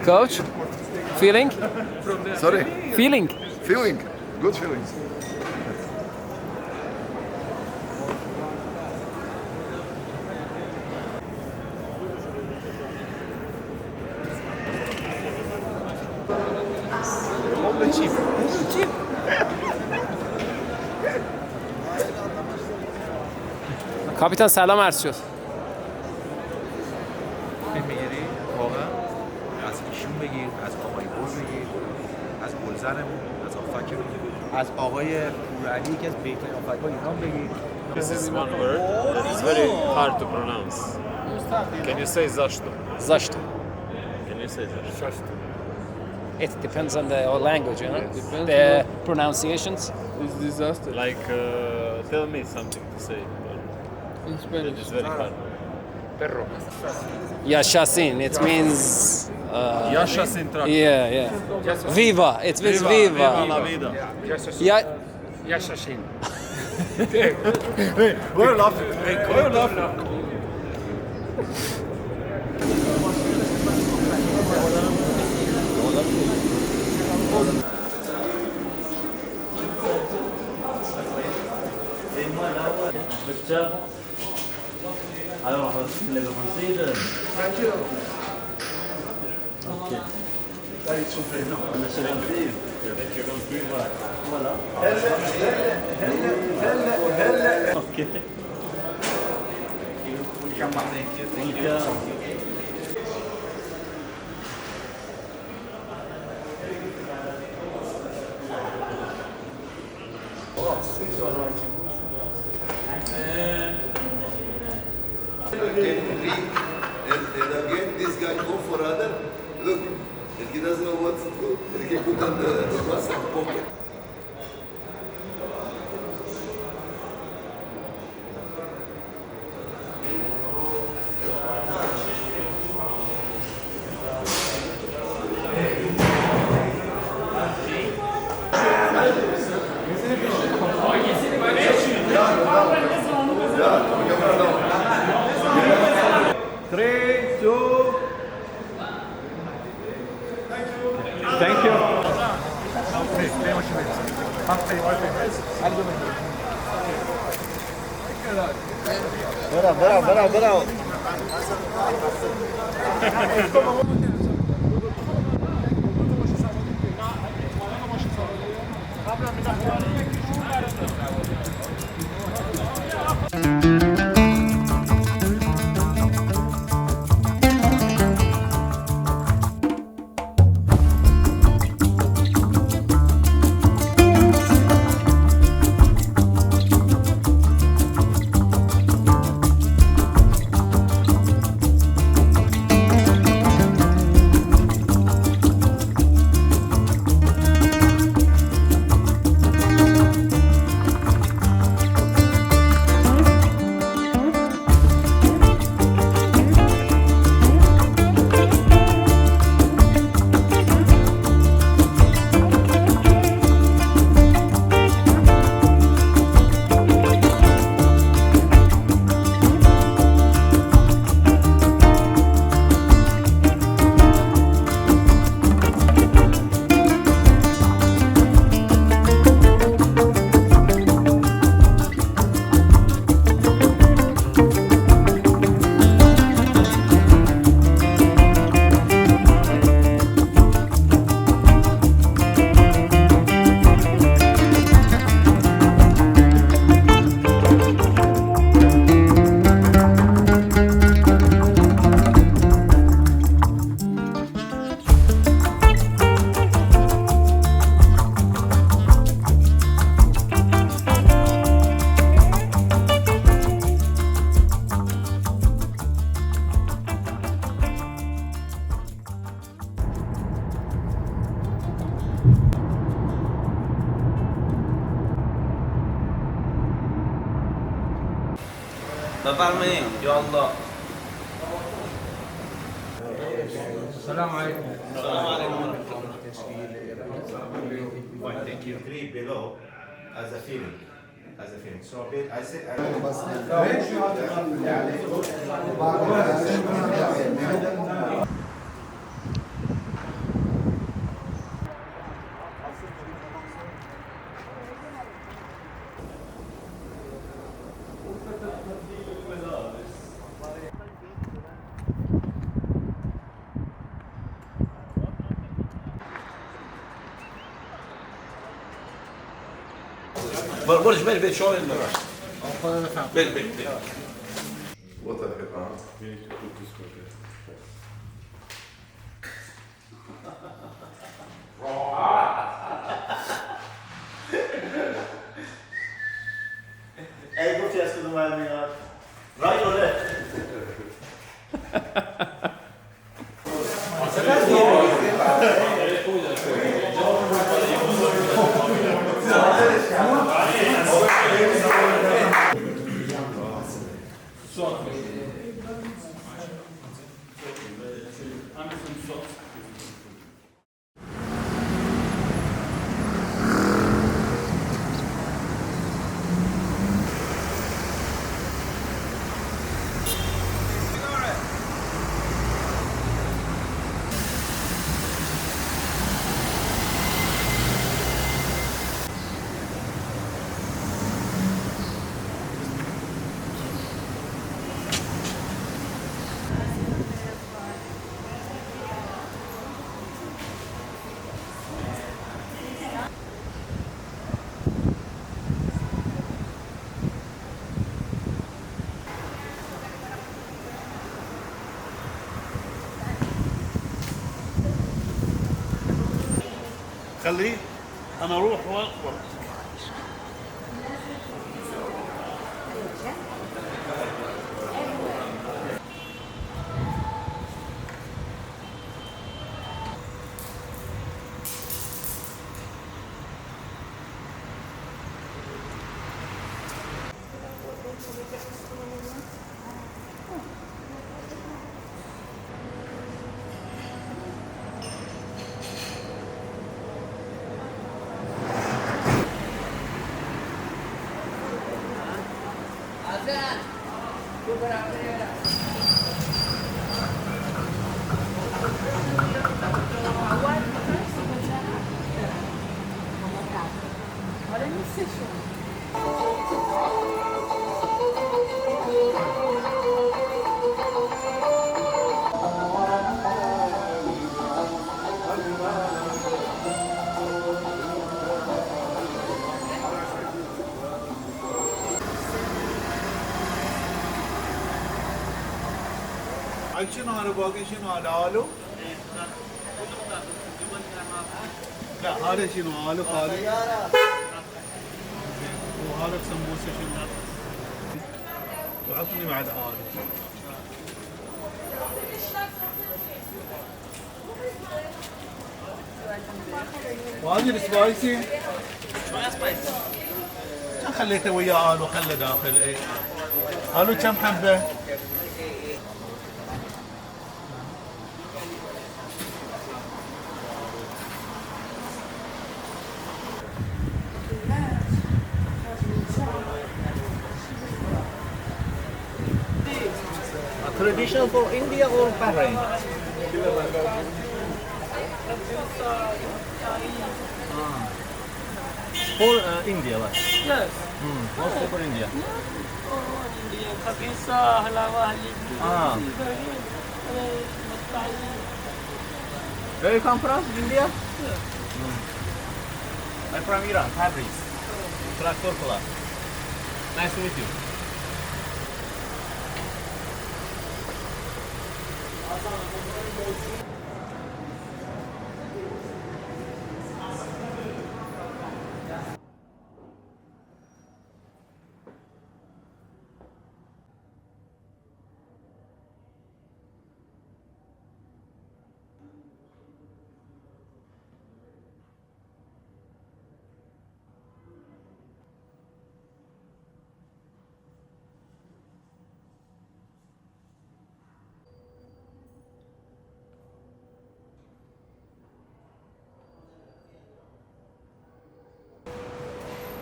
Coach, feeling? Sorry? Feeling? Feeling. Good feelings. کاپیتان سلام عرض شد. میگیری واقعا از ایشون بگیر، از آقای بوز بگیر، از گلزنمون، از آفکمون، از آقای پورعلی که از بهترین آفک‌ها ایران بگیر. This is one word that is very hard to pronounce. Can you say zashto? Zashto. Can you say zashto? It depends on the language, you know? Depends The on pronunciations. It's disaster. Like, tell me something to say. In It Spanish. is very hard. Yashasin. It means. Yasha Sintra. Yeah. Viva. It means viva. la vida. Ya. Yashashin. We're laughing. We're laughing. Alors, le français, voilà. Ok. And again, this guy go for other. Look, if he doesn't know what to do, he can put on the bus and pocket. Thank you. Bravo. بفرمایید یا الله. السلام عليكم. السلام علیکم. Thank you. Three below as a feeling. As a feeling. So I said برش بری شو بری What the heck, huh? We need to put this one here. ای گفتی از کدوم من میاد رایت اور لفت خليه انا اروح واكبر شنو هذا باقي شنو هذا آلو؟ لا هذا شنو آلو خالي؟ وهذا سموسة شنو؟ وعطني بعد آلو. وهذه السبايسي؟ شوية سبايسي كم خليته وياه آلو خله داخل ايه؟ آلو كم حبة؟ Traditional for India or Bahrain? For India, what? Yes. Mostly for India. India, Pakisa, Halawa, Where you come from? India? I'm from Iran, Paris. Traktor Club. Nice to meet you.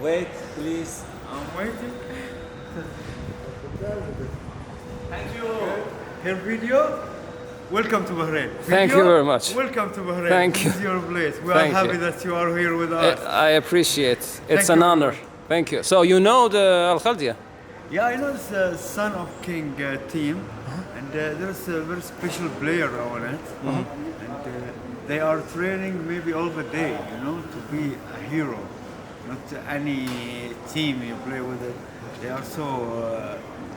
Wait please I'm waiting. Thank you Her video. Welcome to Bahrain. Thank you very much. Welcome to Bahrain. Thank This you. is your place. We Thank are happy you. that you are here with us. I appreciate. It's Thank an you. honor. Thank you. So you know the Al Khaldia? Yeah, I know it's the son of King team, and there's a very special player on it, and they are training maybe all the day, you know, to be a hero. not any team you play with it. They are so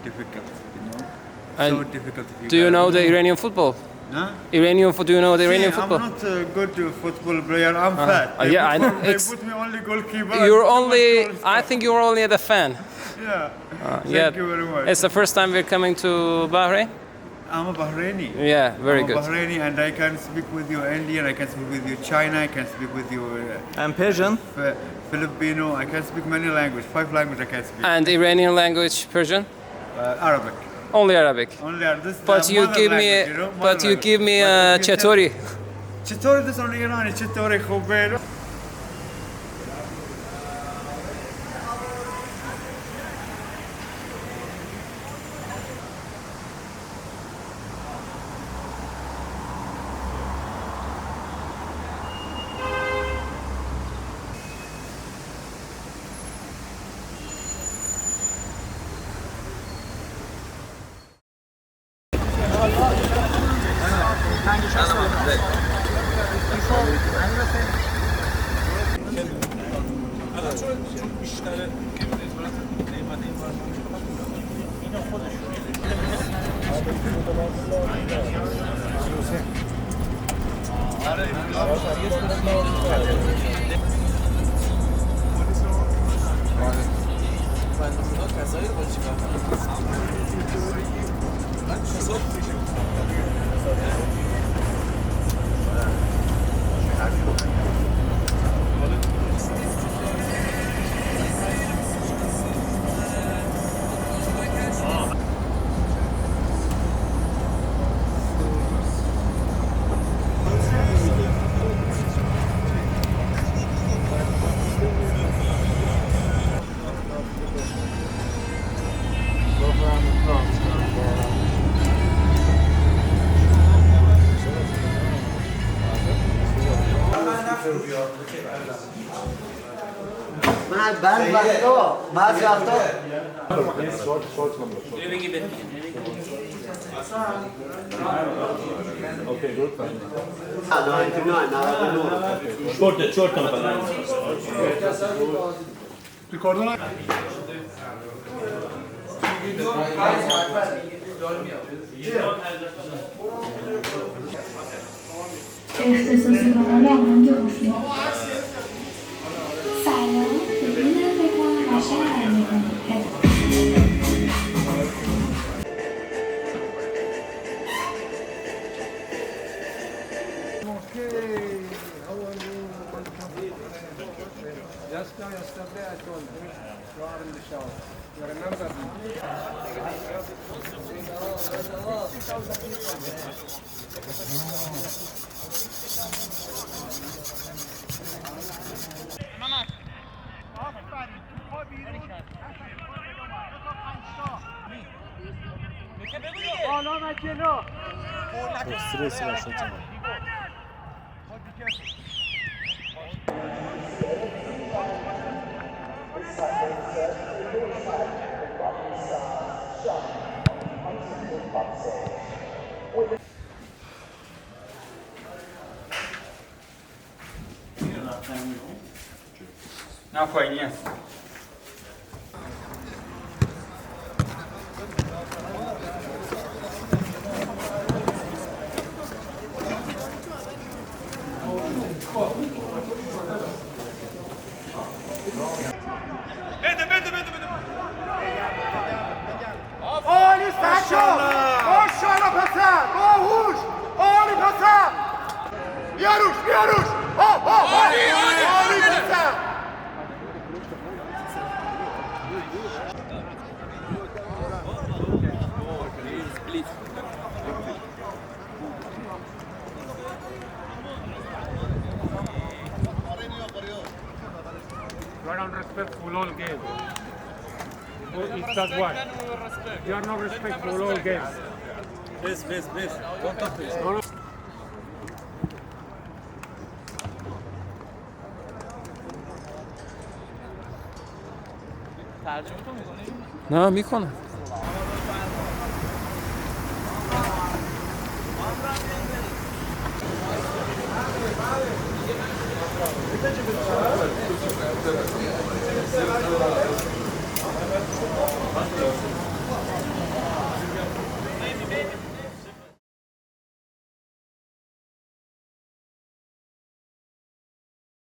difficult, you know. So And difficult. If do you guys- know the Iranian football? Huh? Do you know the Iranian See, football? I'm not a good football player. I'm fat. yeah, I know. They It's- put me only goalkeeper. You're Too much only. goals. I think you're only the fan. Yeah. Yeah. Thank you very much. It's the first time we're coming to Bahrain. I'm a Bahraini. Yeah, very I'm good. a Bahraini, and I can speak with you Indian. I can speak with you China. I can speak with you I'm Persian. Filipino. I can speak many languages. 5 languages I can speak. And Iranian language, Persian, Arabic. only Arabic. Only this. But you mother give me, language, you know, but mother you language. give me But you chatori. Chatori this only Irani. Chatori khubero. اختصاصی کانال آهنگ گفتیم سلام ببینم بکنم قشنگ میکنم نه پایینی هست. عالی سرشان ماشاءالله پسر باهوش عالی پسر بیا روش عالی پسر You don't respect for all games. It's that one. You are not respect for all games. Please don't talk to us. نه میکنم. Except